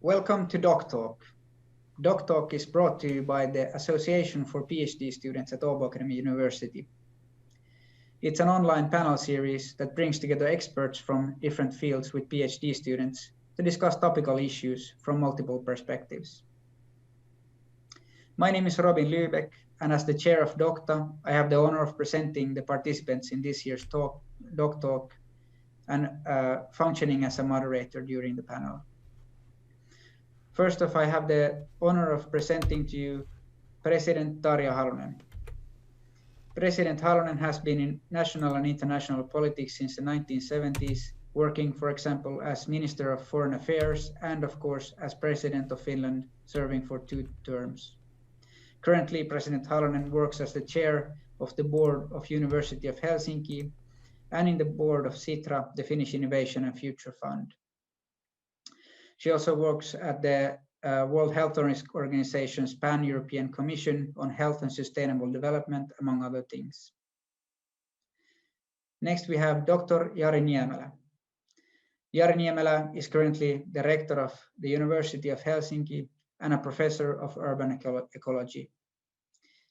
Welcome to DåcTalk. DåcTalk is brought to you by the Association for PhD Students at Åbo Akademi University. It's an online panel series that brings together experts from different fields with PhD students to discuss topical issues from multiple perspectives. My name is Robin Lybeck, and as the chair of DåCTA, I have the honor of presenting the participants in this year's DåcTalk and functioning as a moderator during the panel. First off, I have the honor of presenting to you President Tarja Halonen. President Halonen has been in national and international politics since the 1970s, working, for example, as Minister of Foreign Affairs and, of course, as President of Finland, serving for 2 terms. Currently, President Halonen works as the chair of the board of University of Helsinki and in the board of Sitra, the Finnish Innovation and Future Fund. She also works at the World Health Organization's Pan-European Commission on Health and Sustainable Development, among other things. Next, we have Dr. Jari Niemelä. Jari Niemelä is currently the rector of the University of Helsinki and a professor of urban ecology.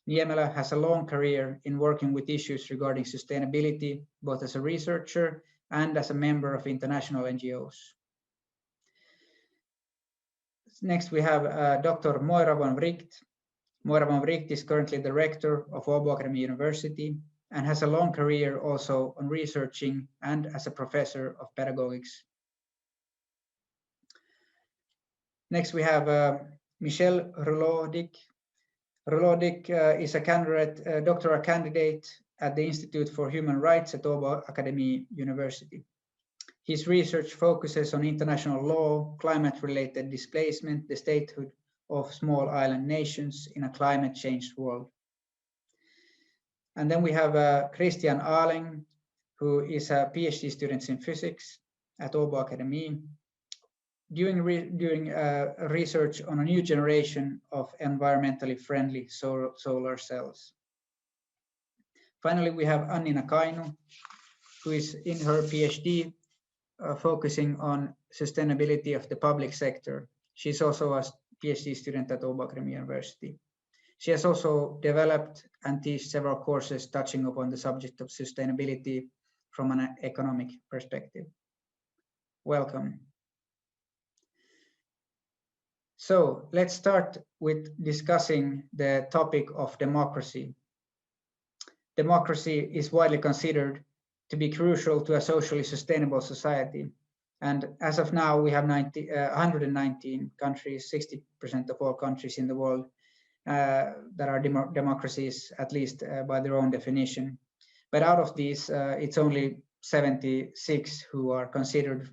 Niemelä has a long career in working with issues regarding sustainability, both as a researcher and as a member of international NGOs. Next, we have Dr. Moira von Wright. Moira von Wright is currently the rector of Åbo Akademi University and has a long career also on researching and as a professor of pedagogics. Next, we have Michel Rouleau-Dick. Rouleau-Dick is a doctoral candidate at the Institute for Human Rights at Åbo Akademi University. His research focuses on international law, climate-related displacement, the statehood of small island nations in a climate-changed world. And then we have Cristian Ahläng, who is a PhD student in physics at Åbo Akademi, doing research on a new generation of environmentally friendly solar cells. Finally, we have Annina Kainu, who is in her PhD focusing on sustainability of the public sector. She's also a PhD student at Åbo Akademi University. She has also developed and teaches several courses touching upon the subject of sustainability from an economic perspective. Welcome. So let's start with discussing the topic of democracy. Democracy is widely considered to be crucial to a socially sustainable society. And as of now, we have 119 countries, 60% of all countries in the world that are democracies, at least by their own definition. But out of these, it's only 76 who are considered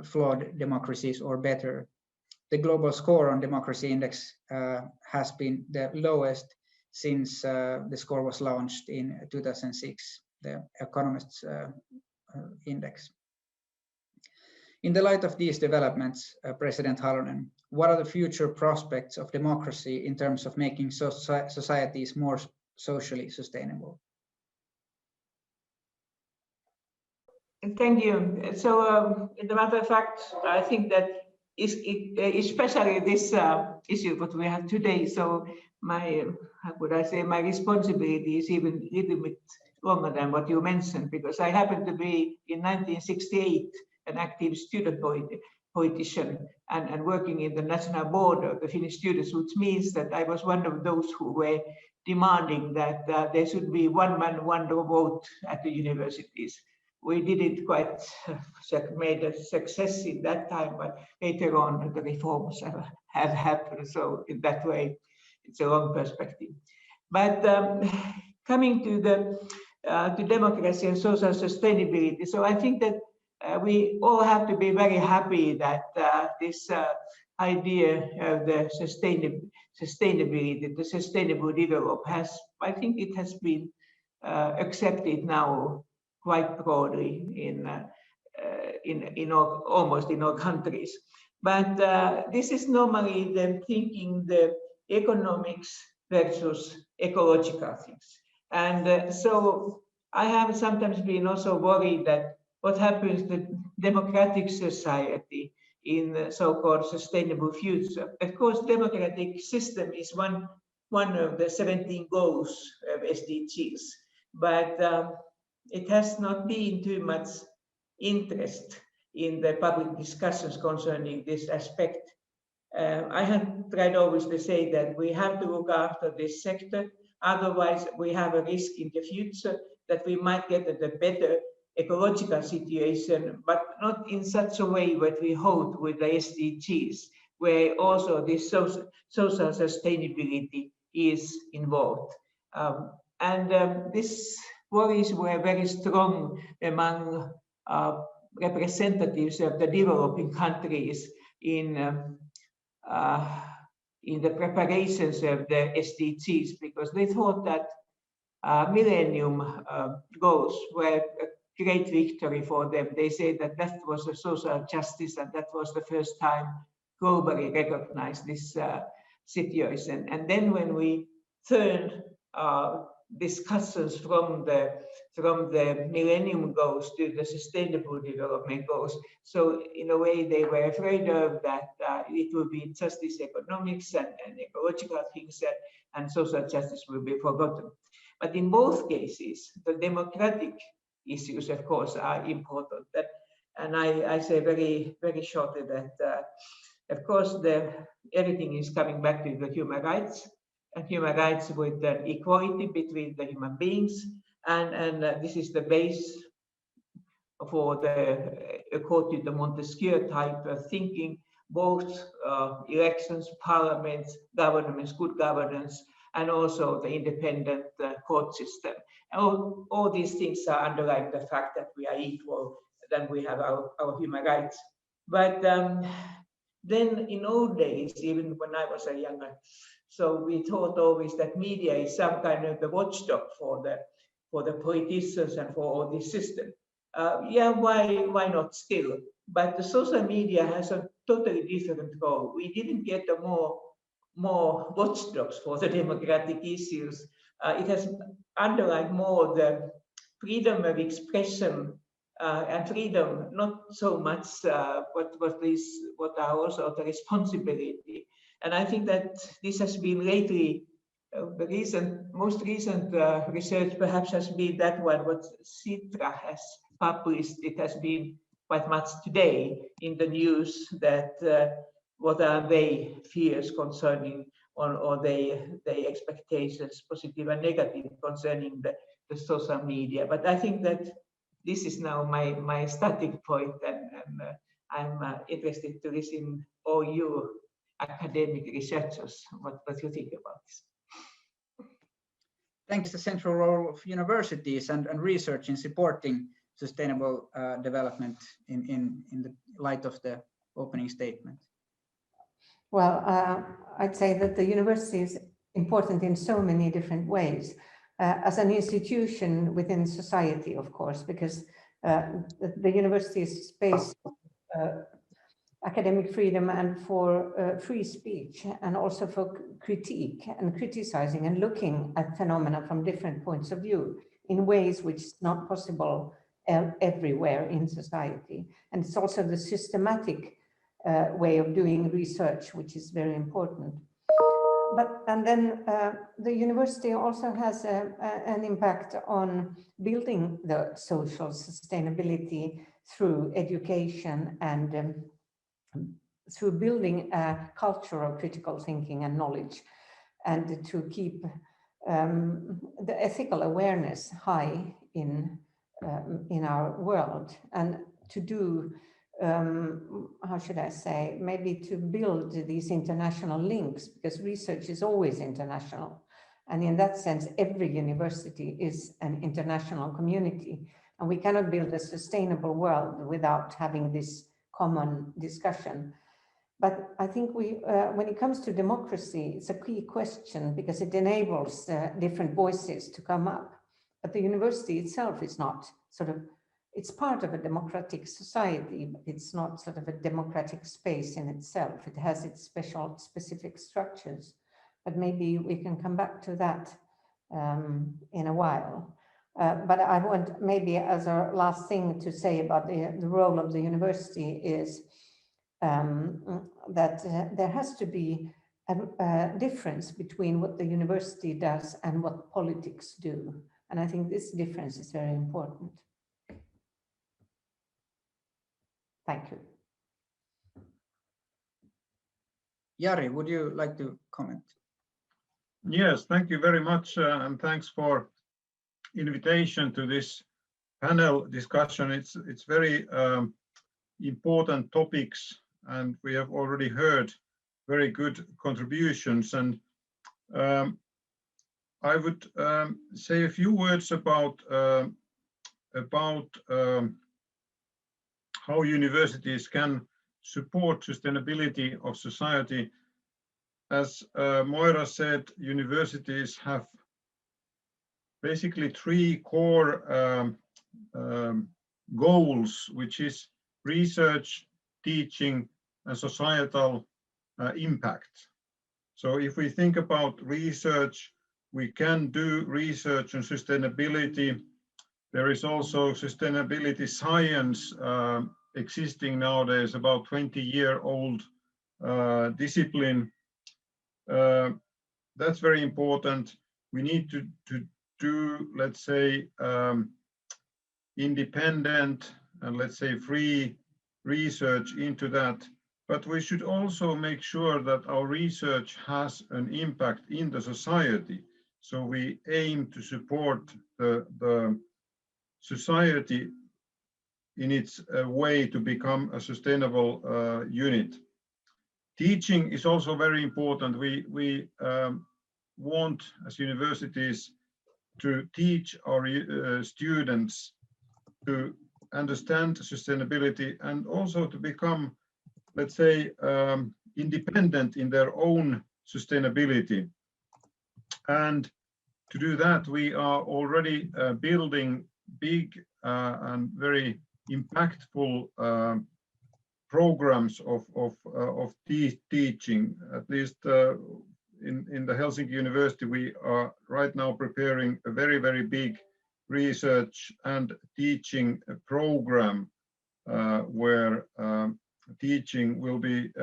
flawed democracies or better. The global score on democracy index has been the lowest since the score was launched in 2006. The Economist's Index. In the light of these developments, President Halonen, what are the future prospects of democracy in terms of making societies more socially sustainable? Thank you. So, in the matter of fact, I think that especially this issue what we have today, so my, how could I say, my responsibility is even a little bit longer than what you mentioned, because I happened to be in 1968 an active student politician and working in the national board of the Finnish students, which means that I was one of those who were demanding that there should be one man, one vote at the universities. We did it quite, made a success in that time, but later on the reforms have happened. So in that way, it's a long perspective. But coming to the to democracy and social sustainability, so I think that we all have to be very happy that this idea of the sustainability, the sustainable development I think it has been accepted now quite broadly in almost in all countries. But this is normally then thinking the economics versus ecological things. And so I have sometimes been also worried that what happens to democratic society in the so-called sustainable future. Of course, democratic system is one of the 17 goals of SDGs, but it has not been too much interest in the public discussions concerning this aspect. I have tried always to say that we have to look after this sector, otherwise we have a risk in the future that we might get a better ecological situation, but not in such a way that we hold with the SDGs, where also this social sustainability is involved. These worries were very strong among representatives of the developing countries in the preparations of the SDGs, because they thought that millennium goals were a great victory for them. They say that that was a social justice, and that was the first time globally recognized this situation. And then when we turned discussions from the millennium goals to the sustainable development goals, so in a way they were afraid of that it will be just this economics and ecological things and social justice will be forgotten. But in both cases, the democratic issues, of course, are important. And I say very, very shortly that, of course, everything is coming back to the human rights, and human rights with equality between the human beings. And this is the base for according to the Montesquieu type of thinking, both elections, parliaments, governments, good governance, and also the independent court system. All these things are underlying the fact that we are equal, that we have our human rights. But then in old days, even when I was a younger, so we thought always that media is some kind of the watchdog for the politicians and for all this system. Yeah, why not still? But the social media has a totally different goal. We didn't get a more watchdogs for the democratic issues. It has underlined more the freedom of expression and freedom, not so much what are also the responsibility. And I think that this has been lately, the most recent research perhaps has been that one, what Citra has published. It has been quite much today in the news that what are their fears concerning or their expectations, positive and negative, concerning the social media. But I think that this is now my starting point, and I'm interested to listen all you academic researchers, what you think about this. Thanks to the central role of universities and research in supporting sustainable development in the light of the opening statement. Well, I'd say that the university is important in so many different ways. As an institution within society, of course, because the university is space for academic freedom and for free speech, and also for critique and criticizing and looking at phenomena from different points of view in ways which is not possible everywhere in society. And it's also the systematic way of doing research, which is very important. And then the university also has an impact on building the social sustainability through education and through building a culture of critical thinking and knowledge, and to keep the ethical awareness high in our world, and to do how should I say, maybe to build these international links, because research is always international. And in that sense, every university is an international community, and we cannot build a sustainable world without having this common discussion. But I think when it comes to democracy, it's a key question, because it enables different voices to come up. But the university itself is not sort of, it's part of a democratic society, but it's not sort of a democratic space in itself. It has its specific structures, but maybe we can come back to that in a while. But I want maybe as a last thing to say about the role of the university is that there has to be a difference between what the university does and what politics do. And I think this difference is very important. Thank you. Jari, would you like to comment? Yes, thank you very much, and thanks for invitation to this panel discussion. It's very important topics, and we have already heard very good contributions. And I would say a few words about how universities can support sustainability of society. As Moira said, universities have basically three core goals, which is research, teaching, and societal impact. So if we think about research, we can do research on sustainability. There is also sustainability science existing nowadays, about 20-year-old discipline. That's very important. We need to do, let's say, independent and let's say free research into that. But we should also make sure that our research has an impact in the society. So we aim to support the society in its way to become a sustainable unit. Teaching is also very important. We want, as universities, to teach our students to understand sustainability and also to become, let's say, independent in their own sustainability. And to do that, we are already building big and very impactful programs of teaching. At least in the Helsinki University, we are right now preparing a very, very big research and teaching program where teaching will be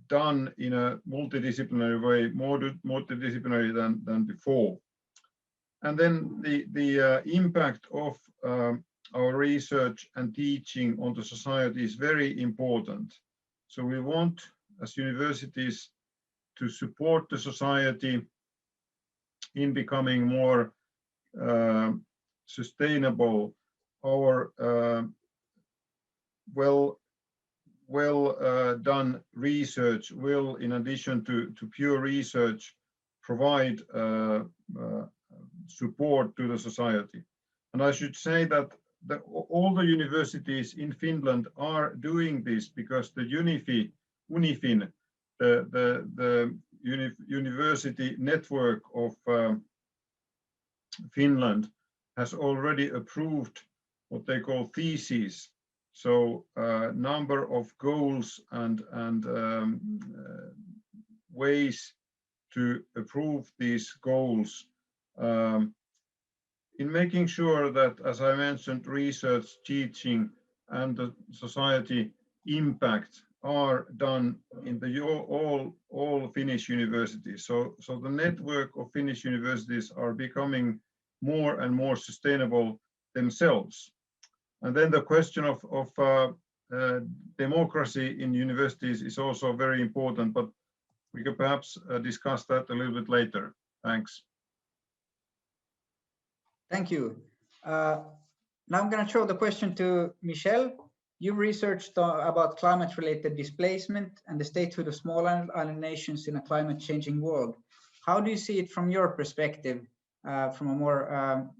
done in a multidisciplinary way, more multidisciplinary than before. And then the impact of our research and teaching on the society is very important. So we want, as universities, to support the society in becoming more sustainable. Our well done research will, in addition to pure research, provide support to the society. And I should say that all the universities in Finland are doing this because the UNIFIN, the university network of Finland, has already approved what they call theses. So a number of goals and ways to approve these goals in making sure that, as I mentioned, research, teaching, and the society impact are done in the all Finnish universities. So the network of Finnish universities are becoming more and more sustainable themselves. And then the question of democracy in universities is also very important, but we could perhaps discuss that a little bit later. Thanks. Thank you. Now I'm going to throw the question to Michel. You researched about climate-related displacement and the statehood of small island nations in a climate-changing world. How do you see it from your perspective, from a more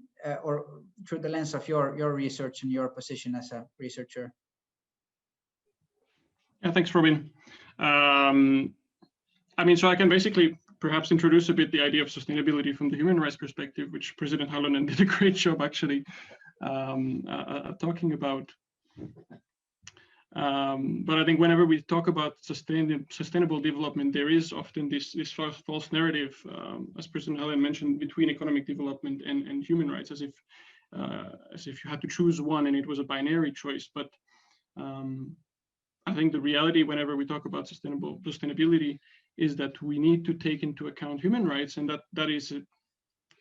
or through the lens of your research and your position as a researcher? Yeah, thanks, Robin. I mean, so I can basically perhaps introduce a bit the idea of sustainability from the human rights perspective, which President Halonen did a great job actually talking about. But I think whenever we talk about sustainable development, there is often this false narrative, as President Halonen mentioned, between economic development and human rights, as if you had to choose one and it was a binary choice. But I think the reality whenever we talk about sustainability is that we need to take into account human rights, and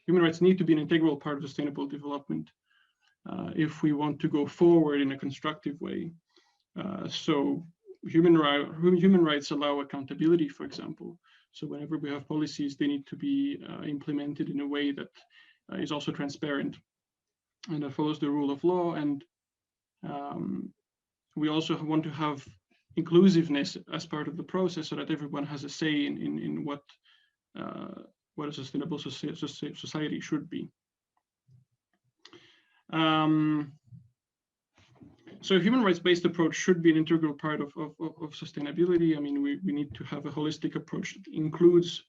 human rights need to be an integral part of sustainable development if we want to go forward in a constructive way. So human rights allow accountability, for example. So whenever we have policies, they need to be implemented in a way that is also transparent and that follows the rule of law. And we also want to have inclusiveness as part of the process, so that everyone has a say in what a sustainable society should be. So a human rights-based approach should be an integral part of sustainability. I mean, we need to have a holistic approach that includes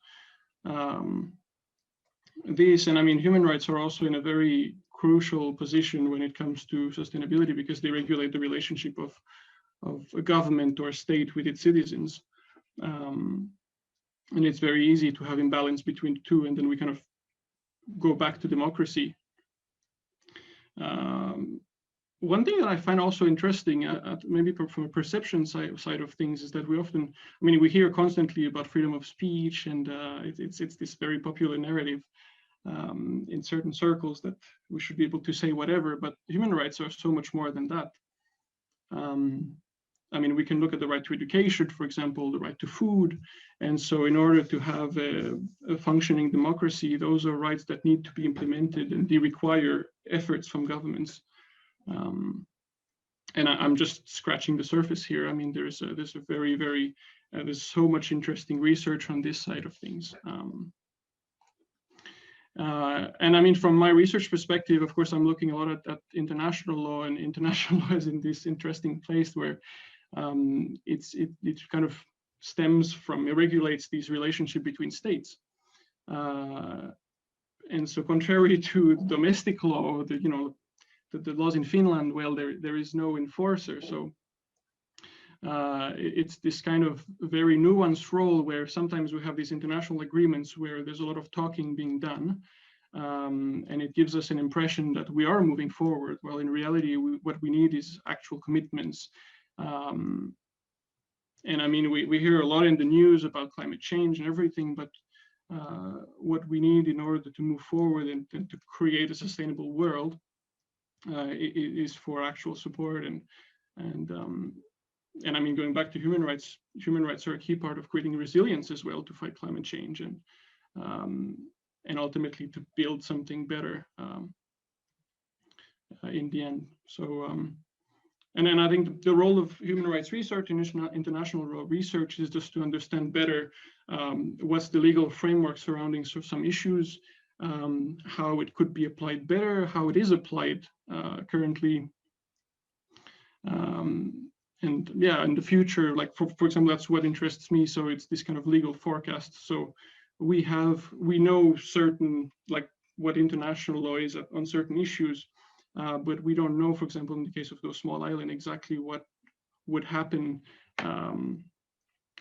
this. And I mean, human rights are also in a very crucial position when it comes to sustainability, because they regulate the relationship of a government or a state with its citizens. And it's very easy to have imbalance between the two, and then we kind of go back to democracy. One thing that I find also interesting, maybe from a perception side of things, is that we often, I mean, we hear constantly about freedom of speech, and it's this very popular narrative in certain circles that we should be able to say whatever, but human rights are so much more than that. I mean, we can look at the right to education, for example, the right to food. And so in order to have a functioning democracy, those are rights that need to be implemented, and they require efforts from governments. And I'm just scratching the surface here. I mean, there's so much interesting research on this side of things. And I mean, from my research perspective, of course, I'm looking a lot at international law, and international law is in this interesting place where it kind of stems from, it regulates these relationship between states. And so contrary to domestic law, the laws in Finland, well, there is no enforcer. So it's this kind of very nuanced role where sometimes we have these international agreements where there's a lot of talking being done, and it gives us an impression that we are moving forward. Well, in reality, what we need is actual commitments. And I mean, we hear a lot in the news about climate change and everything, but what we need in order to move forward and to create a sustainable world is for actual support. And I mean, going back to human rights are a key part of creating resilience as well to fight climate change and ultimately to build something better in the end. So, and then I think the role of human rights research, international research, is just to understand better what's the legal framework surrounding some issues, how it could be applied better, how it is applied currently. And yeah, in the future, like for example, that's what interests me. So it's this kind of legal forecast. So we know certain, like what international law is on certain issues, but we don't know, for example, in the case of those small islands, exactly what would happen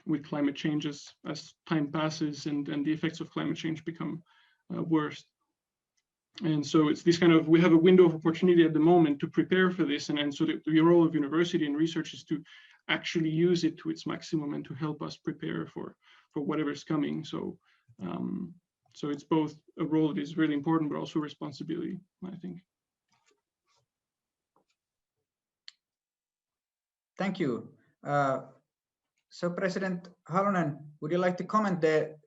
with climate change as time passes and the effects of climate change become worse. And so it's this kind of, we have a window of opportunity at the moment to prepare for this. And so the role of university and research is to actually use it to its maximum and to help us prepare for whatever's coming. So, so it's both a role that is really important, but also a responsibility, I think. Thank you. So President Halonen, would you like to comment the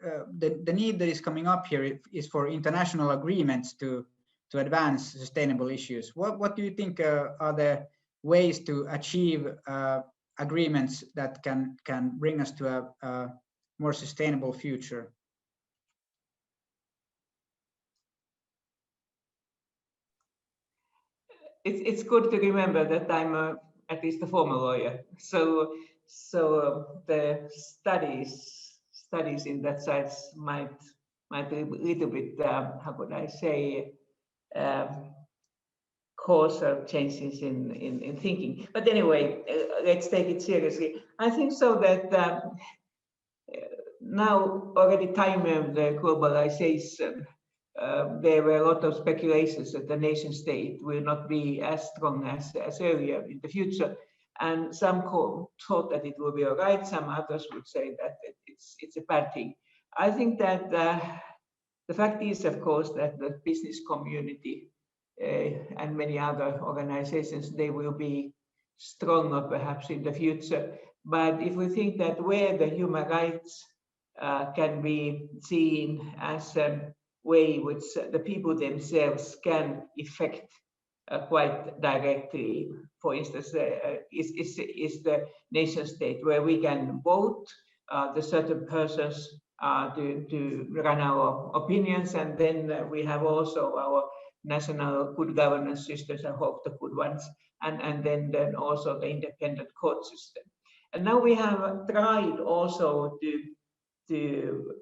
need that is coming up here is for international agreements to advance sustainable issues? What do you think are the ways to achieve agreements that can bring us to a more sustainable future? It's good to remember that I'm at least a former lawyer. So the studies in that sense might be a little bit, how would I say, cause changes in thinking. But anyway, let's take it seriously. I think so that now already time of the globalization, there were a lot of speculations that the nation state will not be as strong as earlier in the future. And some thought that it would be all right. Some others would say that it's a bad thing. I think that the fact is, of course, that the business community and many other organizations, they will be stronger perhaps in the future. But if we think that where the human rights can be seen as a way which the people themselves can affect quite directly, for instance, is the nation state, where we can vote the certain persons to run our opinions, and then we have also our national good governance systems, I hope the good ones, and then also the independent court system. And now we have tried also to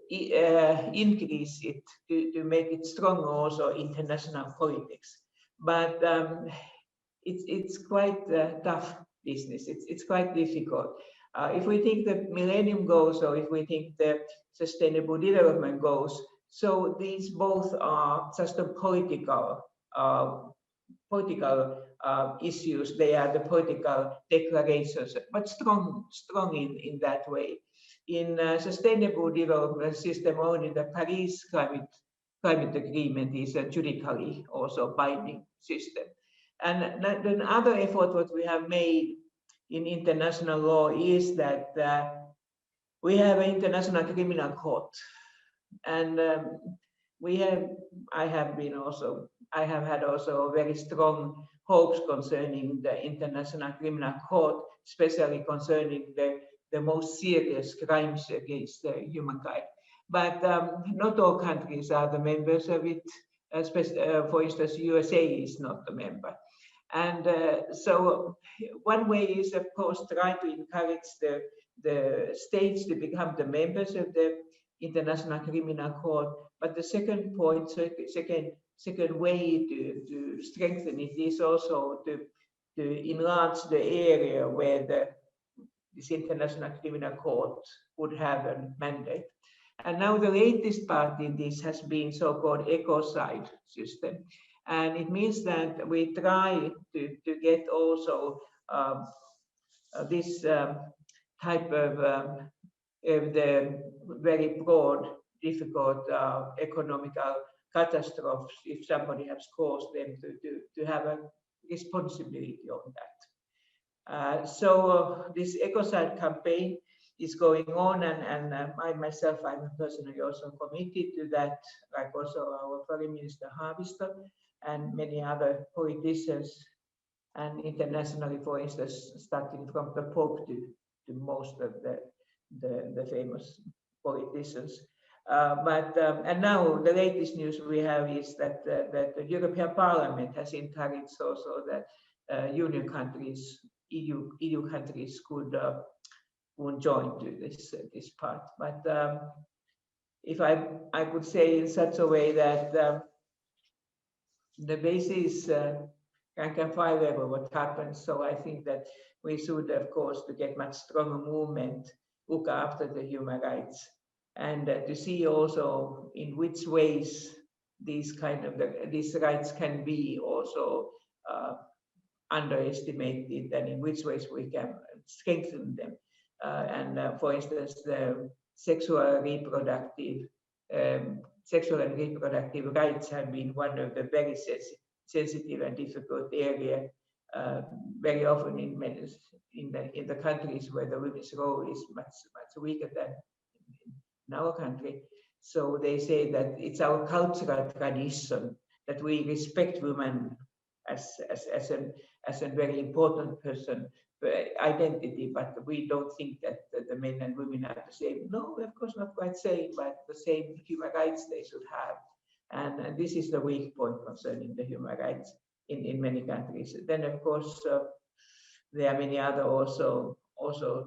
increase it, to make it stronger also international politics. But it's quite tough business. It's quite difficult. If we think the Millennium Goals, or if we think the Sustainable Development Goals, so these both are just a political issues. They are the political declarations, but strong in that way. In Sustainable Development System, only the Paris Climate Agreement is a juridically also binding system. And the other effort what we have made in international law is that we have an international criminal court, and I have had also very strong hopes concerning the international criminal court, especially concerning the most serious crimes against humankind. But not all countries are the members of it. For instance, USA is not a member. And so one way is, of course, try to encourage the states to become the members of the International Criminal Court. But the second point, second way to strengthen it is also to enlarge the area where this International Criminal Court would have a mandate. And now the latest part in this has been so-called ecocide system. And it means that we try to get also this type of the very broad, difficult economical catastrophes, if somebody has caused them, to have a responsibility on that. So this ecocide campaign is going on, and I myself, I'm personally also committed to that, like also our Foreign Minister Haavisto and many other politicians, and internationally, for instance, starting from the Pope to most of the famous politicians. And now the latest news we have is that the European Parliament has encouraged also that Union countries, EU countries could join to this part. But if I could say in such a way that the basis rank and file level what happens. So I think that we should, of course, to get much stronger movement, look after the human rights, and to see also in which ways these rights can be also underestimated, and in which ways we can strengthen them. And for instance, the sexual and reproductive rights have been one of the very sensitive and difficult area, very often in the countries where the women's role is much weaker than in our country. So they say that it's our cultural tradition that we respect women as a very important person identity, but we don't think that the men and women are the same. No, of course not quite same, but the same human rights they should have. And this is the weak point concerning the human rights in many countries. Then of course there are many other also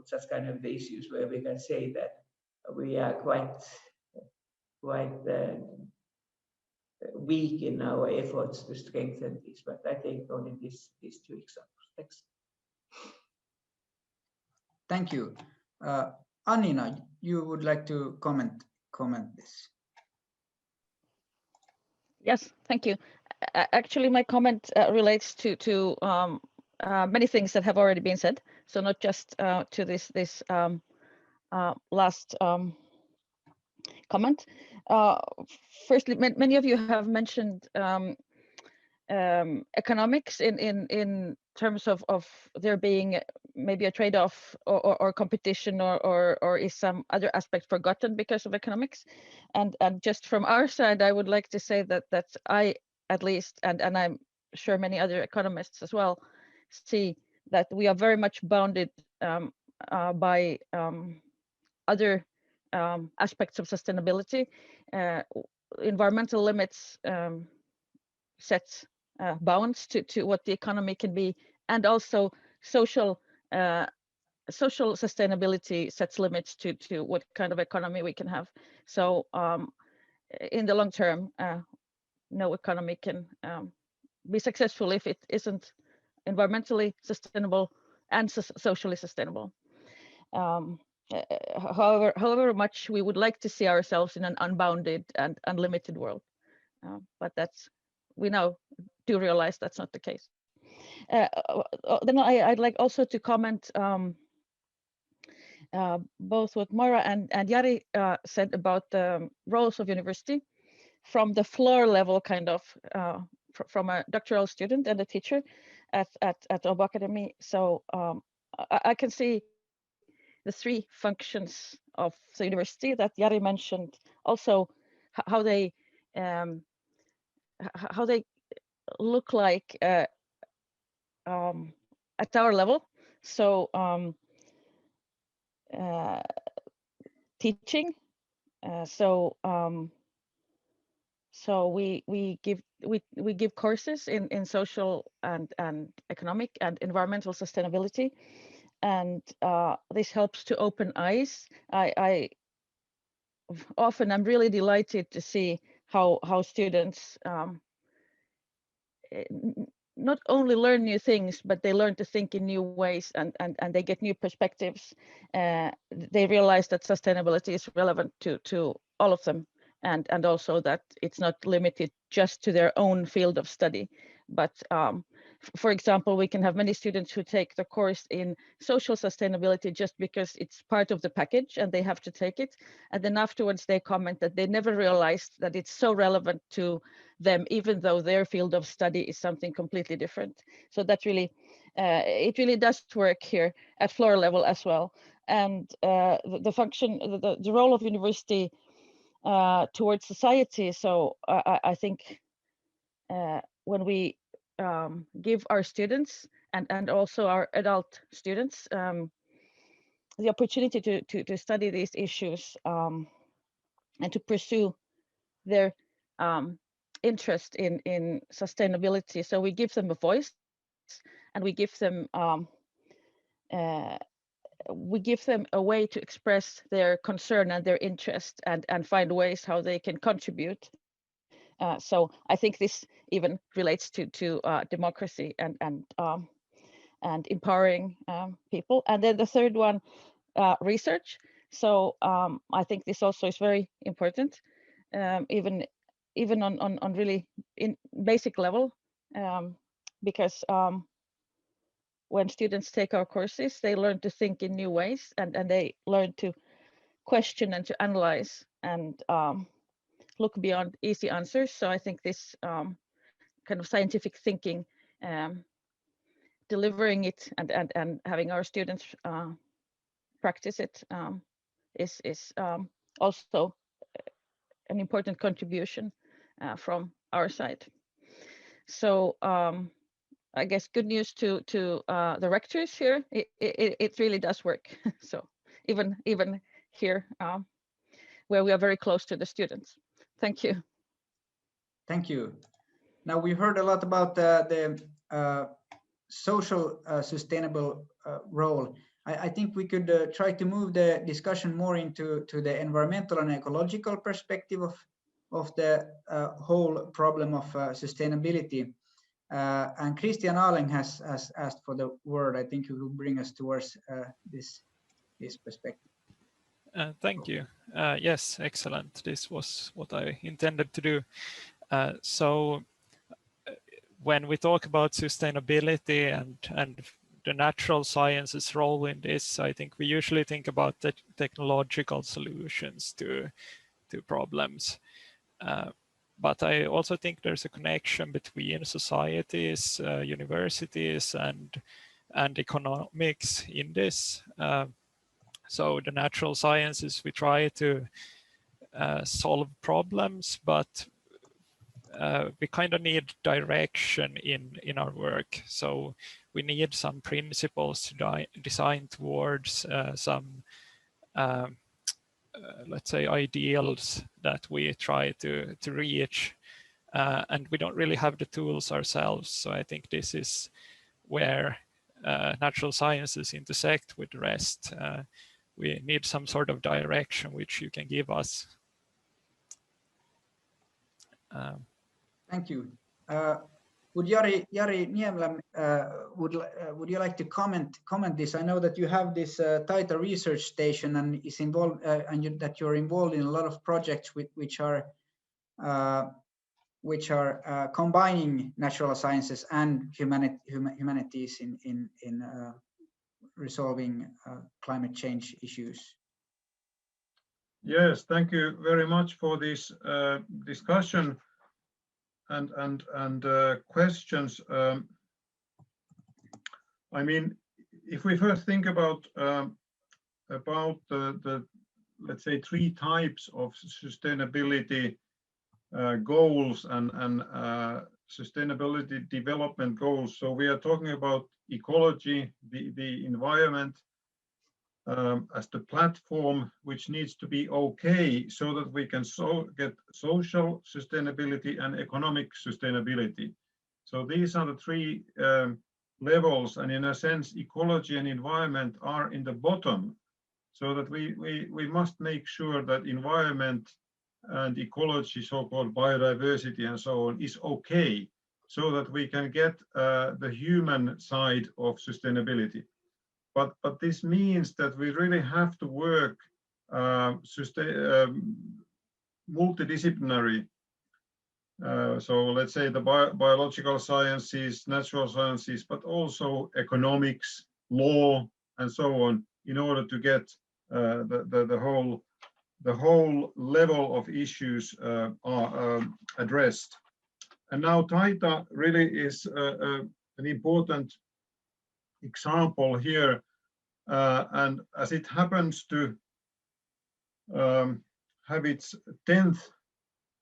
such kind of the issues where we can say that we are quite weak in our efforts to strengthen this. But I think only these two examples. Thanks. Thank you. Annina, you would like to comment this? Yes, thank you. Actually, my comment relates to many things that have already been said. So not just to this last comment. Firstly, many of you have mentioned economics in terms of there being maybe a trade-off or competition or is some other aspect forgotten because of economics. And just from our side, I would like to say that I, at least, and I'm sure many other economists as well, see that we are very much bounded by other aspects of sustainability. Environmental limits sets bounds to what the economy can be, and also social sustainability sets limits to what kind of economy we can have. So in the long term, no economy can be successful if it isn't environmentally sustainable and socially sustainable. However much we would like to see ourselves in an unbounded and unlimited world, but we now do realize that's not the case. Then I'd like also to comment both what Moira and Jari said about the roles of university from the floor level, kind of from a doctoral student and a teacher at Åbo Akademi. So I can see the three functions of the university that Jari mentioned, also how they look like at our level. So teaching. So we give courses in social and economic and environmental sustainability, and this helps to open eyes. I often I'm really delighted to see how students not only learn new things, but they learn to think in new ways, and they get new perspectives. They realize that sustainability is relevant to all of them, and also that it's not limited just to their own field of study. But for example, we can have many students who take the course in social sustainability just because it's part of the package and they have to take it. And then afterwards they comment that they never realized that it's so relevant to them, even though their field of study is something completely different. So that really, it really does work here at floor level as well. And the function, the role of university towards society. So I think when we give our students and also our adult students the opportunity to study these issues and to pursue their interest in sustainability. So we give them a voice, and we give them a way to express their concern and their interest and find ways how they can contribute. So I think this even relates to democracy and empowering people. And then the third one, research. So I think this also is very important, even on really in basic level, because when students take our courses, they learn to think in new ways, and they learn to question and to analyze and look beyond easy answers. So I think this kind of scientific thinking, delivering it and having our students practice it is also an important contribution from our side. So I guess good news to the rectors here. It really does work. So even here where we are very close to the students. Thank you. Thank you. Now we heard a lot about the social sustainable role. I think we could try to move the discussion more into the environmental and ecological perspective of the whole problem of sustainability. And Cristian Ahläng has asked for the word. I think he will bring us towards this perspective. Thank you. Yes, excellent. This was what I intended to do. So when we talk about sustainability and the natural sciences role in this, I think we usually think about the technological solutions to problems. But I also think there's a connection between societies, universities, and economics in this. So the natural sciences, we try to solve problems, but we kind of need direction in our work. So we need some principles to design towards some, let's say, ideals that we try to reach. And we don't really have the tools ourselves. So I think this is where natural sciences intersect with the rest. We need some sort of direction which you can give us. Thank you. Would Jari Niemelä, would you like to comment this? I know that you have this TAITA research station and is involved, and that you're involved in a lot of projects which are combining natural sciences and humanities in resolving climate change issues. Yes, thank you very much for this discussion and questions. I mean, if we first think about the let's say 3 types of sustainability goals and sustainability development goals. So we are talking about ecology, the environment, as the platform which needs to be okay so that we can get social sustainability and economic sustainability. So these are the 3 levels, and in a sense ecology and environment are in the bottom, so that we must make sure that environment and ecology, so-called biodiversity and so on, is okay, so that we can get the human side of sustainability. But this means that we really have to work multidisciplinary. So let's say the biological sciences, natural sciences, but also economics, law, and so on, in order to get the whole level of issues are addressed. And now TAITA really is an important example here, and as it happens to have its 10th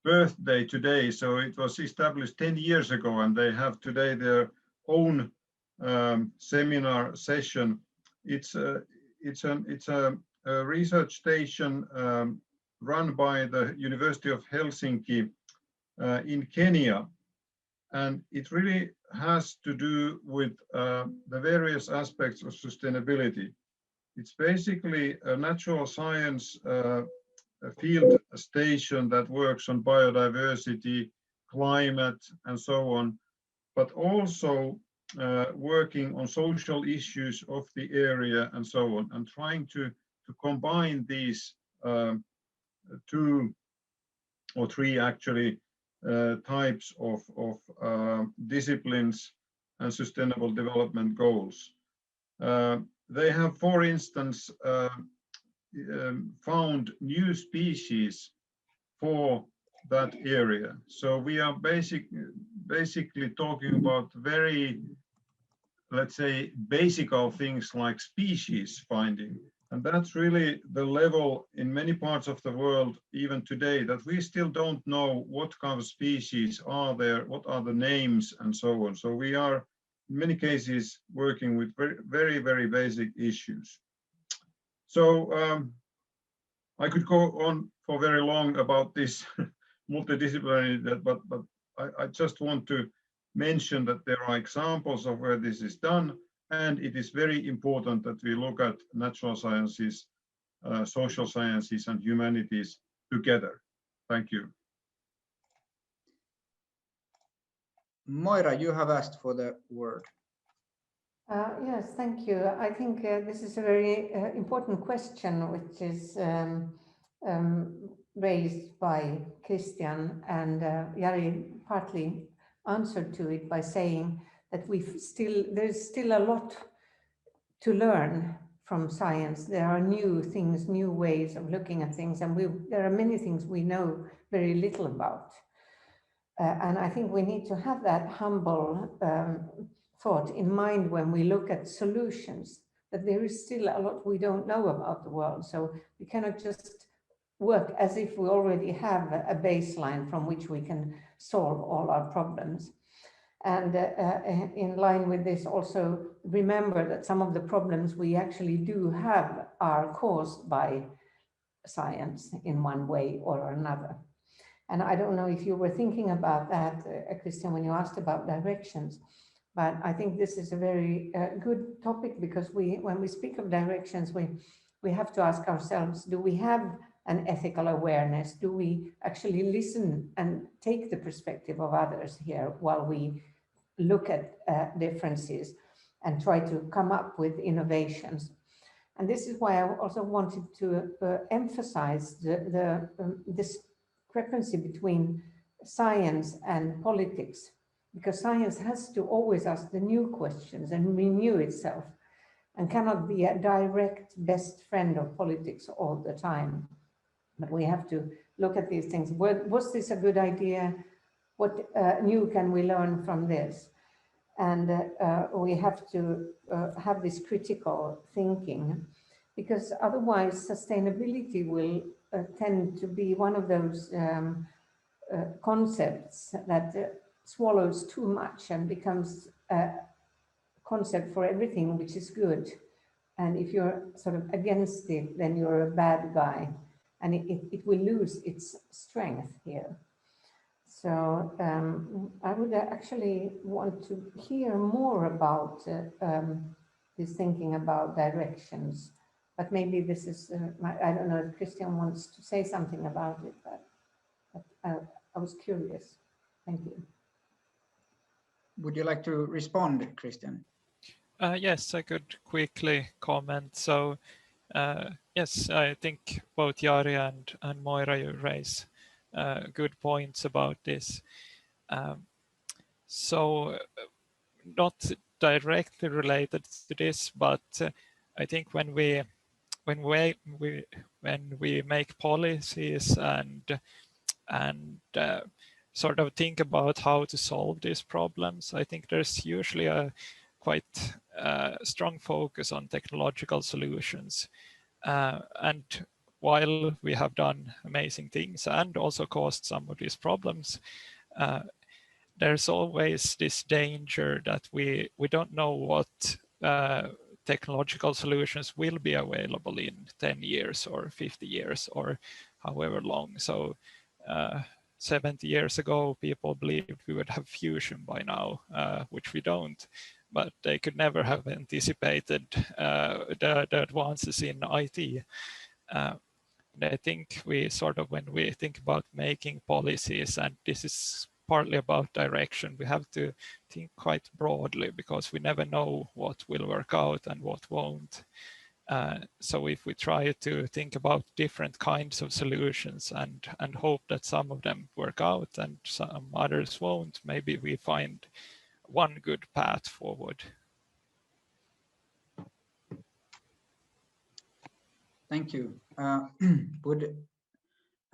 birthday today, so it was established 10 years ago, and they have today their own seminar session. It's a research station run by the University of Helsinki in Kenya, and it really has to do with the various aspects of sustainability. It's basically a natural science field station that works on biodiversity, climate, and so on, but also working on social issues of the area and so on, and trying to combine these 2 or 3 actually types of disciplines and sustainable development goals. They have, for instance, found new species for that area. So we are basically talking about very, let's say, basic things like species finding. And that's really the level in many parts of the world, even today, that we still don't know what kind of species are there, what are the names, and so on. So we are, in many cases, working with very, very basic issues. So I could go on for very long about this multidisciplinary, but I just want to mention that there are examples of where this is done. And it is very important that we look at natural sciences, social sciences, and humanities together. Thank you. Moira, you have asked for the word. Yes, thank you. I think this is a very important question, which is raised by Cristian, and Jari partly answered to it by saying that there's still a lot to learn from science. There are new things, new ways of looking at things, and there are many things we know very little about. And I think we need to have that humble thought in mind when we look at solutions, that there is still a lot we don't know about the world. So we cannot just work as if we already have a baseline from which we can solve all our problems. And in line with this, also remember that some of the problems we actually do have are caused by science in one way or another. And I don't know if you were thinking about that, Cristian, when you asked about directions, but I think this is a very good topic, because when we speak of directions, we have to ask ourselves, do we have an ethical awareness? Do we actually listen and take the perspective of others here while we look at differences and try to come up with innovations? And this is why I also wanted to emphasize the discrepancy between science and politics, because science has to always ask the new questions and renew itself, and cannot be a direct best friend of politics all the time. But we have to look at these things. Was this a good idea? What new can we learn from this? And we have to have this critical thinking, because otherwise sustainability will tend to be one of those concepts that swallows too much and becomes a concept for everything which is good. And if you're sort of against it, then you're a bad guy, and it will lose its strength here. So I would actually want to hear more about this thinking about directions, but maybe this is, I don't know if Cristian wants to say something about it, but I was curious. Thank you. Would you like to respond, Cristian? Yes, I could quickly comment. So yes, I think both Jari and Moira, you raise good points about this. So not directly related to this, but I think when we make policies and sort of think about how to solve these problems, I think there's usually a quite strong focus on technological solutions. And while we have done amazing things and also caused some of these problems, there's always this danger that we don't know what technological solutions will be available in 10 years or 50 years or however long. So 70 years ago, people believed we would have fusion by now, which we don't. But they could never have anticipated the advances in IT. And I think we sort of, when we think about making policies, and this is partly about direction, we have to think quite broadly, because we never know what will work out and what won't. So if we try to think about different kinds of solutions and hope that some of them work out and some others won't, maybe we find one good path forward. Thank you. I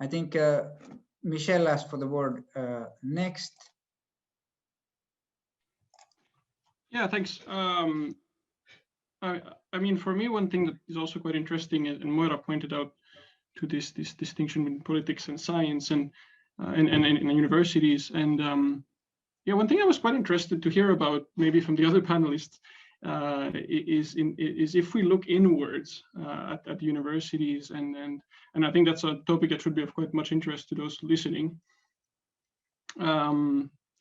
think Michel asked for the word next. Yeah, thanks. I mean, for me, one thing that is also quite interesting, and Moira pointed out to this distinction between politics and science and universities. And yeah, one thing I was quite interested to hear about, maybe from the other panelists, is if we look inwards at the universities, and I think that's a topic that should be of quite much interest to those listening. I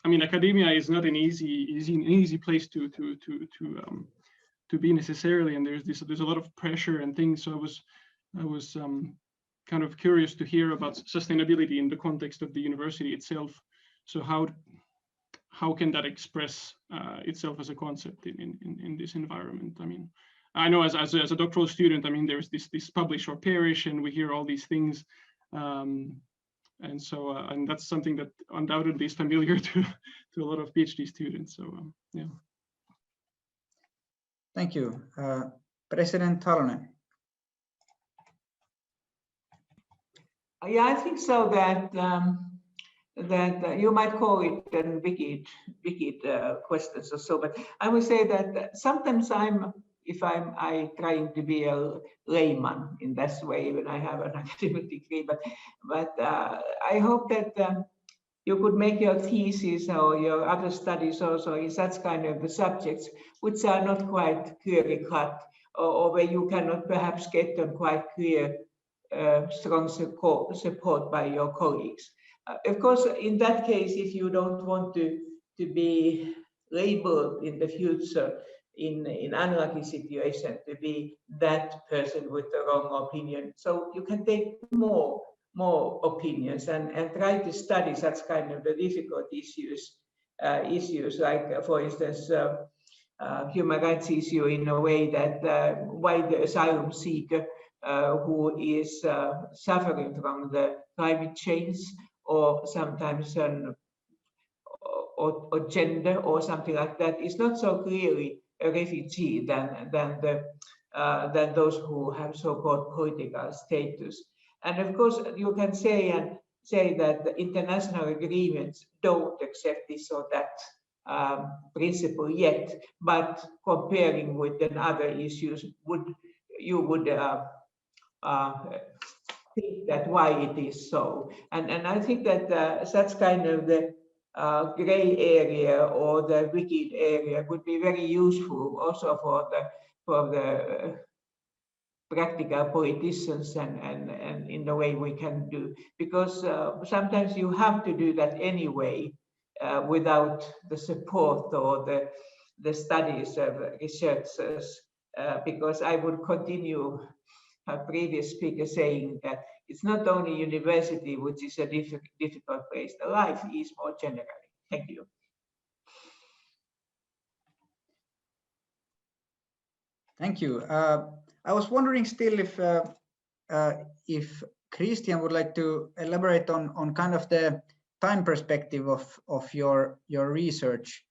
mean, academia is not an easy place to be necessarily, and there's a lot of pressure and things. So I was kind of curious to hear about sustainability in the context of the university itself. So how can that express itself as a concept in this environment? I mean, I know as a doctoral student, I mean, there's this publish or perish, and we hear all these things. And so, and that's something that undoubtedly is familiar to a lot of PhD students. So, yeah. Thank you. President Halonen. Yeah, I think so that you might call it wicked questions or so, but I would say that sometimes I trying to be a layman in that way when I have an academic degree, but I hope that you could make your thesis or your other studies also in such kind of subjects which are not quite clearly cut, or where you cannot perhaps get them quite clear, strong support by your colleagues. Of course, in that case, if you don't want to be labeled in the future in unlucky situation to be that person with the wrong opinion, so you can take more opinions and try to study such kind of the difficult issues like, for instance, human rights issue in a way that why the asylum seeker who is suffering from the climate change, or sometimes or gender or something like that, is not so clearly a refugee than those who have so-called political status. And of course, you can say that the international agreements don't accept this or that principle yet, but comparing with the other issues, you would think that why it is so. And I think that such kind of the gray area or the wicked area would be very useful also for the practical politicians and in the way we can do, because sometimes you have to do that anyway without the support or the studies of researchers, because I would continue a previous speaker saying that it's not only university which is a difficult place, the life is more generally. Thank you. Thank you. I was wondering still if Cristian would like to elaborate on kind of the time perspective of your research.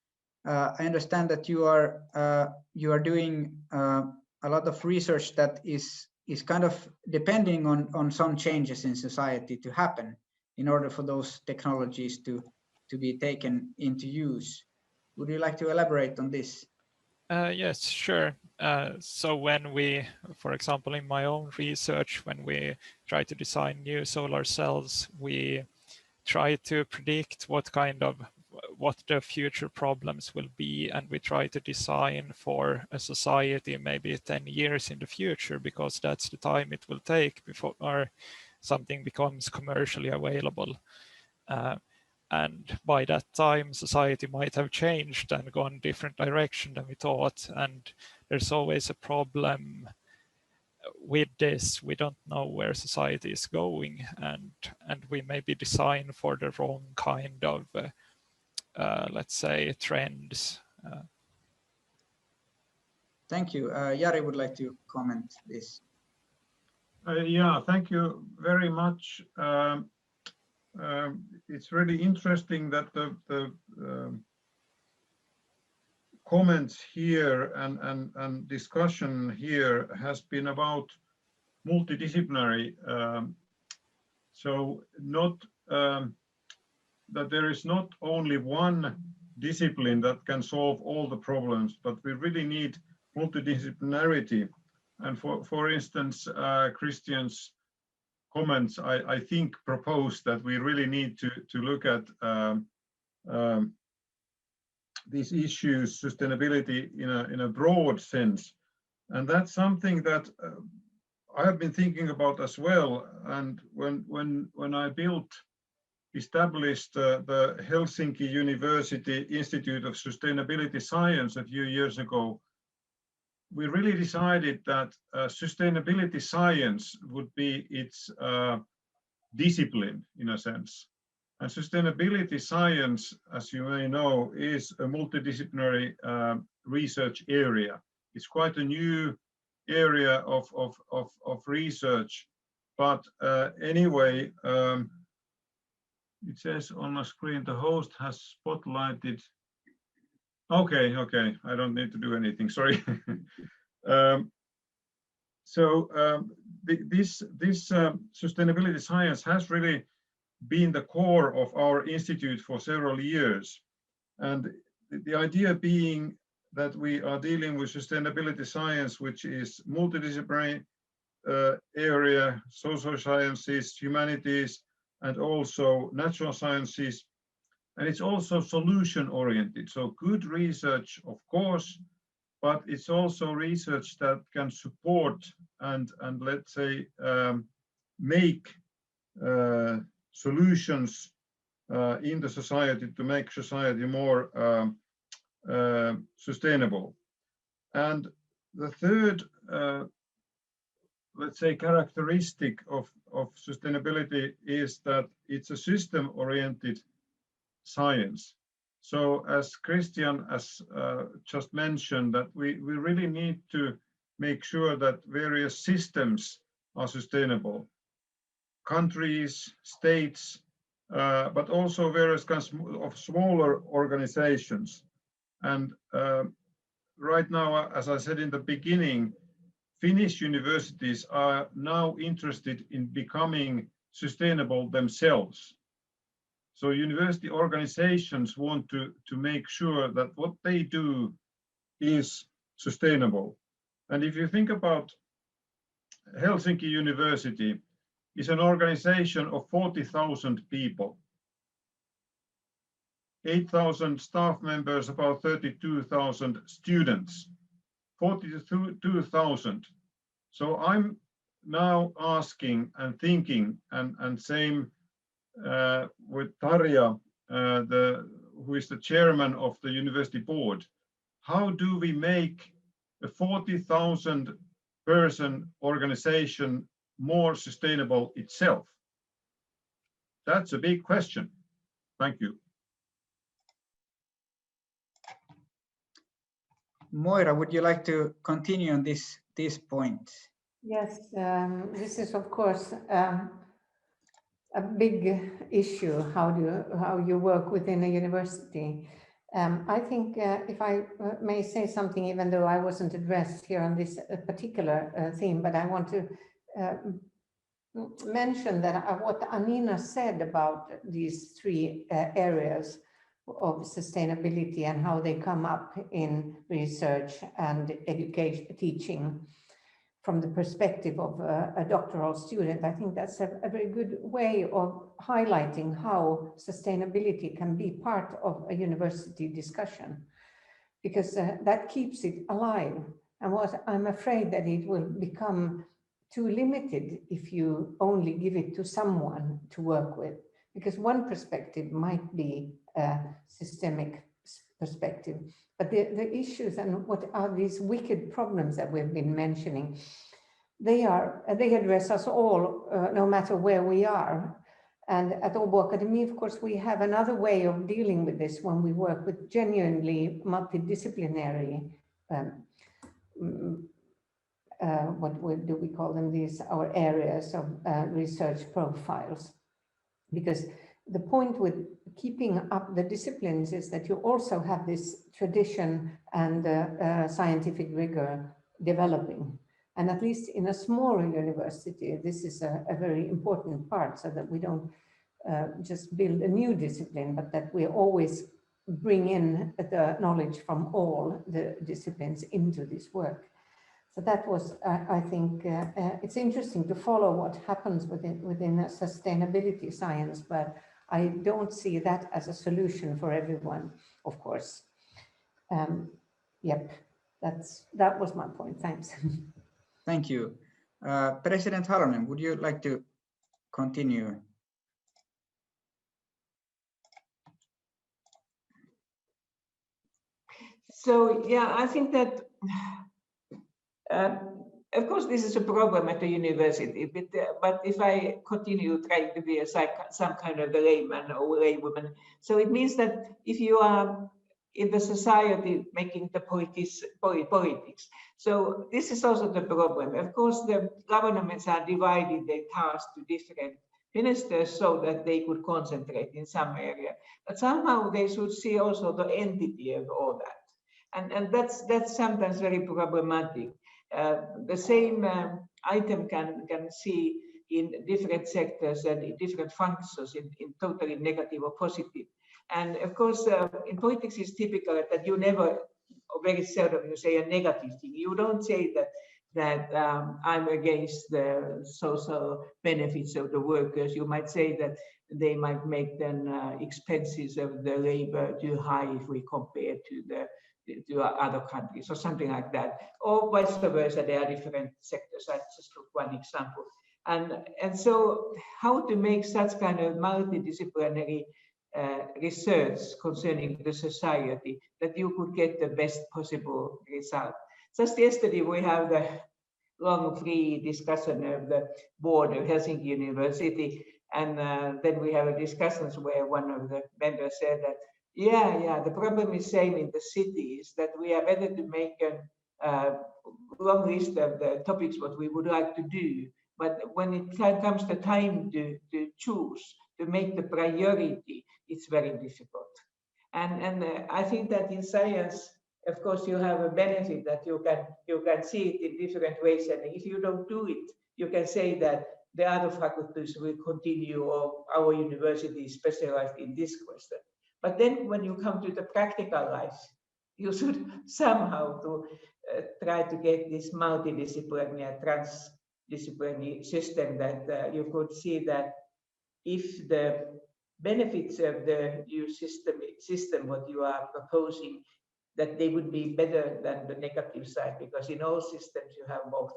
I understand that you are doing a lot of research that is kind of depending on some changes in society to happen in order for those technologies to be taken into use. Would you like to elaborate on this? Yes, sure. So when we, for example, in my own research, when we try to design new solar cells, we try to predict what the future problems will be, and we try to design for a society maybe 10 years in the future, because that's the time it will take before something becomes commercially available. And by that time, society might have changed and gone different direction than we thought. And there's always a problem with this. We don't know where society is going, and we maybe design for the wrong kind of, let's say, trends. Thank you. Jari would like to comment this. Yeah, thank you very much. It's really interesting that the comments here and discussion here has been about multidisciplinary. So not that there is not only one discipline that can solve all the problems, but we really need multidisciplinarity. And for instance, Cristian's comments, I think, propose that we really need to look at these issues, sustainability, in a broad sense, and that's something that I have been thinking about as well. And when I established the Helsingin University Institute of Sustainability Science a few years ago, we really decided that sustainability science would be its discipline, in a sense. And sustainability science, as you may know, is a multidisciplinary research area. It's quite a new area of research. But anyway, it says on the screen, the host has spotlighted. Okay, I don't need to do anything, sorry. This sustainability science has really been the core of our institute for several years. And the idea being that we are dealing with sustainability science, which is multidisciplinary area, social sciences, humanities, and also natural sciences. And it's also solution oriented. So good research, of course, but it's also research that can support and let's say make solutions in the society to make society more sustainable. And the third, let's say, characteristic of sustainability is that it's a system-oriented science. So as Cristian just mentioned, that we really need to make sure that various systems are sustainable. Countries, states, but also various kinds of smaller organizations. And right now, as I said in the beginning, Finnish universities are now interested in becoming sustainable themselves. So university organizations want to make sure that what they do is sustainable. And if you think about Helsinki University, is an organization of 40,000 people, 8,000 staff members, about 32,000 students, 42,000. So I'm now asking and thinking, and same with Tarja, who is the chairman of the university board, how do we make a 40,000 person organization more sustainable itself? That's a big question. Thank you. Moira, would you like to continue on this point? Yes, this is of course a big issue, how you work within a university. I think if I may say something, even though I wasn't addressed here on this particular theme, but I want to mention that what Annina said about these three areas of sustainability and how they come up in research and education teaching from the perspective of a doctoral student, I think that's a very good way of highlighting how sustainability can be part of a university discussion, because that keeps it alive. And what I'm afraid that it will become too limited if you only give it to someone to work with, because one perspective might be a systemic perspective, but the issues and what are these wicked problems that we've been mentioning, they address us all, no matter where we are. And at Åbo Akademi, of course, we have another way of dealing with this when we work with genuinely multidisciplinary what do we call them, these our areas of research profiles. Because the point with keeping up the disciplines is that you also have this tradition and scientific rigor developing. And at least in a smaller university, this is a very important part, so that we don't just build a new discipline, but that we always bring in the knowledge from all the disciplines into this work. So that was, I think, it's interesting to follow what happens within a sustainability science, but I don't see that as a solution for everyone, of course. Yep, that was my point. Thanks. Thank you. President Halonen, would you like to continue? So, yeah, I think that of course, this is a problem at the university, but if I continue trying to be some kind of a layman or laywoman, so it means that if you are in the society making the politics, so this is also the problem. Of course, the governments are dividing their tasks to different ministers so that they could concentrate in some area, but somehow they should see also the entity of all that. And that's sometimes very problematic. The same item can see in different sectors and in different functions in totally negative or positive. And of course, in politics, it's typical that you never, or very seldom, you say a negative thing. You don't say that I'm against the social benefits of the workers. You might say that they might make then expenses of the labor too high if we compare to other countries or something like that, or vice versa. There are different sectors. I just took one example. And so how to make such kind of multidisciplinary research concerning the society that you could get the best possible result. Just yesterday we have the long free discussion of the board of Helsingin University, and then we have a discussions where one of the members said that the problem is same in the cities, that we are better to make a long list of the topics what we would like to do. But when it comes to time to choose, to make the priority, it's very difficult. And I think that in science, of course, you have a benefit that you can see it in different ways. And if you don't do it, you can say that the other faculties will continue, or our university is specialized in this question. But then when you come to the practical life, you should somehow try to get this multidisciplinary, transdisciplinary system that you could see that if the benefits of the new system what you are proposing, that they would be better than the negative side, because in all systems you have both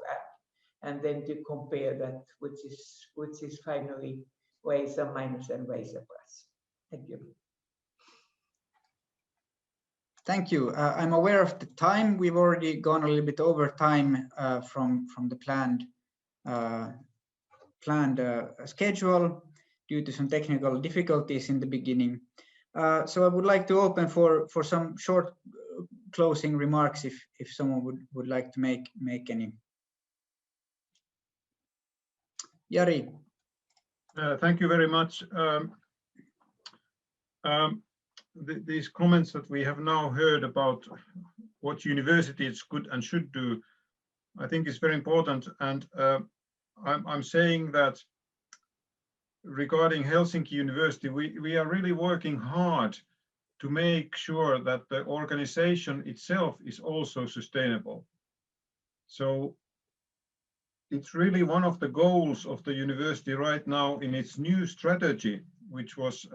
and then to compare that which is finally ways a minus and ways a plus. Thank you. Thank you. I'm aware of the time. We've already gone a little bit over time from the planned schedule due to some technical difficulties in the beginning. So I would like to open for some short closing remarks if someone would like to make any. Jari. Thank you very much. These comments that we have now heard about what universities could and should do, I think is very important. And I'm saying that regarding Helsinki University, we are really working hard to make sure that the organization itself is also sustainable. So it's really one of the goals of the university right now in its new strategy, which was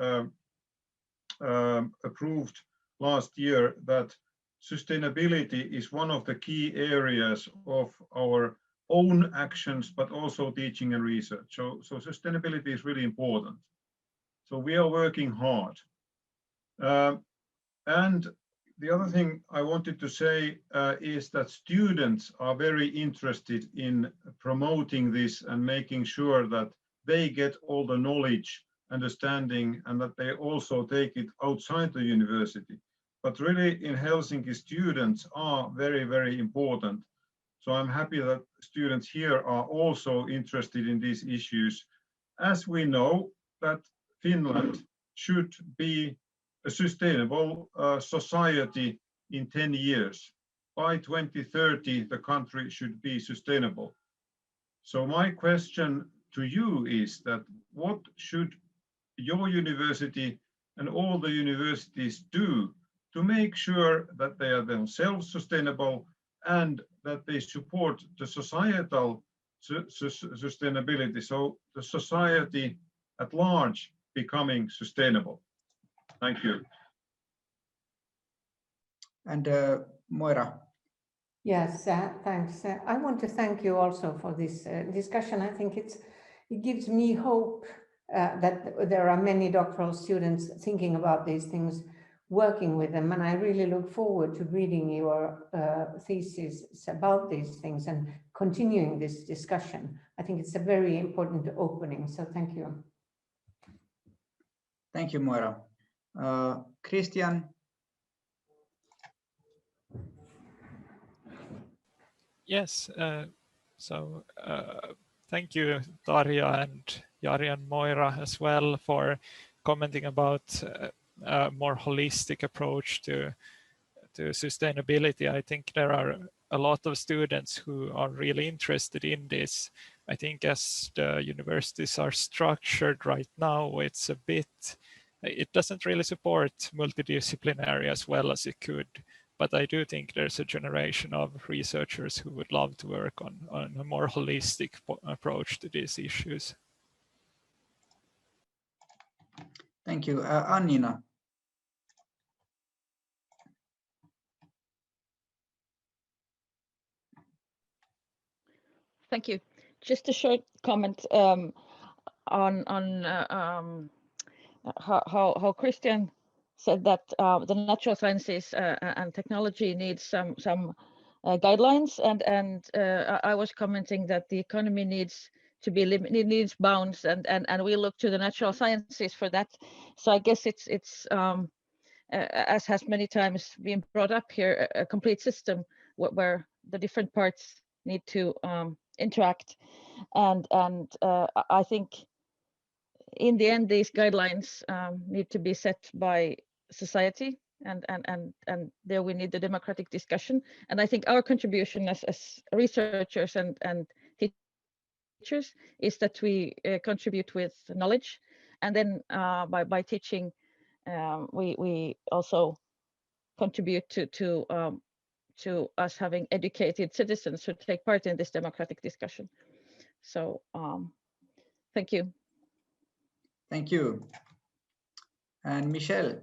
approved last year, that sustainability is one of the key areas of our own actions, but also teaching and research. So sustainability is really important. So we are working hard. And the other thing I wanted to say is that students are very interested in promoting this and making sure that they get all the knowledge, understanding, and that they also take it outside the university. But really in Helsinki, students are very, very important. So I'm happy that students here are also interested in these issues, as we know that Finland should be a sustainable society in 10 years. By 2030, the country should be sustainable. So my question to you is that what should your university and all the universities do to make sure that they are themselves sustainable and that they support the societal sustainability, so the society at large becoming sustainable? Thank you. And Moira. Yes, thanks. I want to thank you also for this discussion. I think it gives me hope that there are many doctoral students thinking about these things, working with them, and I really look forward to reading your thesis about these things and continuing this discussion. I think it's a very important opening, so thank you. Thank you, Moira. Cristian. Yes, thank you, Tarja and Jari and Moira as well for commenting about a more holistic approach to to sustainability, I think there are a lot of students who are really interested in this. I think as the universities are structured right now, it's a bit, it doesn't really support multidisciplinary as well as it could. But I do think there's a generation of researchers who would love to work on a more holistic approach to these issues. Thank you. Annina. Thank you. Just a short comment on how Cristian said that the natural sciences and technology needs some guidelines, and I was commenting that the economy needs to be needs bounds, and we look to the natural sciences for that. So I guess it's as has many times been brought up here, a complete system where the different parts need to interact, and I think in the end these guidelines need to be set by society, and there we need the democratic discussion. And I think our contribution as researchers and teachers is that we contribute with knowledge, and then by teaching we also contribute to us having educated citizens who take part in this democratic discussion. So thank you. Thank you. And Michel.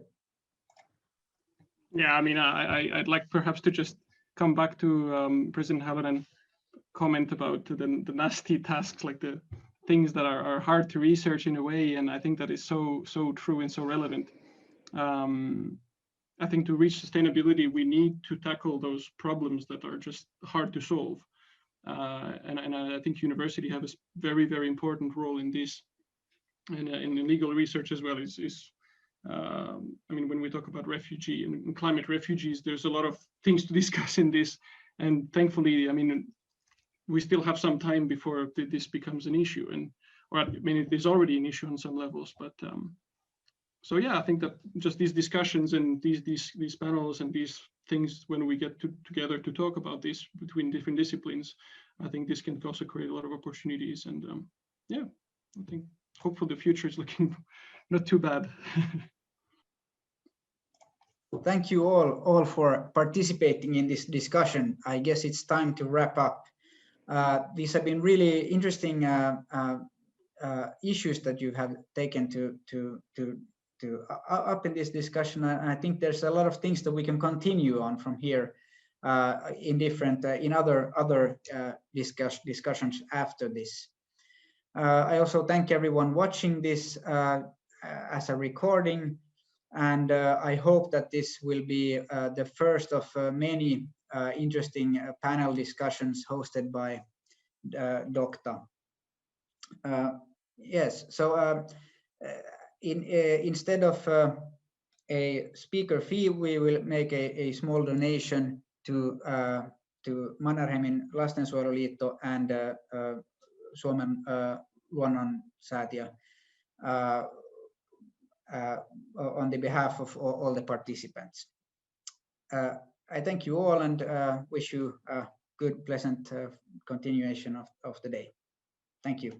Yeah, I mean, I'd like perhaps to just come back to President Halonen comment about the nasty tasks, like the things that are hard to research in a way, and I think that is so true and so relevant. I think to reach sustainability, we need to tackle those problems that are just hard to solve, and I think university have a very important role in this, and in legal research as well. I mean, when we talk about refugee and climate refugees, there's a lot of things to discuss in this, and thankfully, I mean, we still have some time before this becomes an issue, or I mean, it is already an issue on some levels, but so yeah, I think that just these discussions and these panels and these things, when we get together to talk about this between different disciplines, I think this can also create a lot of opportunities, and yeah, I think hopefully the future is looking not too bad. Thank you all for participating in this discussion. I guess it's time to wrap up. These have been really interesting issues that you have taken up in this discussion, and I think there's a lot of things that we can continue on from here in different in other discussions after this. I also thank everyone watching this as a recording, and I hope that this will be the first of many interesting panel discussions hosted by DåCTA. Yes, so instead of a speaker fee, we will make a small donation to Mannerheimin Lastensuojeluliitto and Suomen Luonnonsäätiö on the behalf of all the participants. I thank you all and wish you a good, pleasant continuation of the day. Thank you.